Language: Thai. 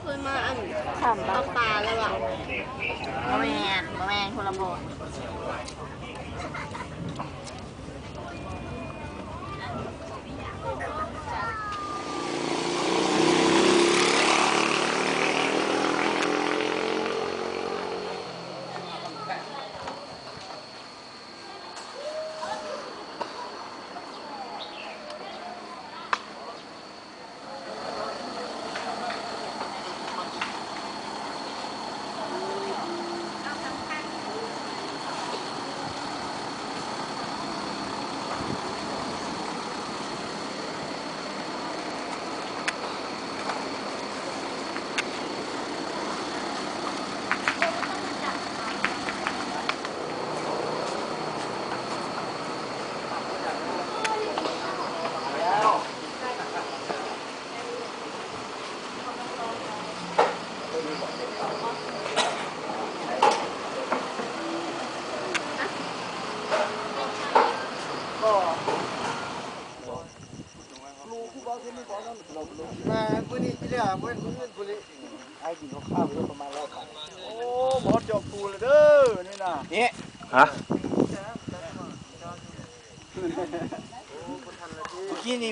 คืนมาอัน ถามบ้า ตาเลยว่ะ บะแมนคนละโบนมาเมื่อนี้ที่เรียกเมื่อนี้ไอ้กินข้าวเยอะประมาณ100 โอ้หมอจอบปูเลยเด้อนี่นะนี่ฮะเมื่อกี้นี่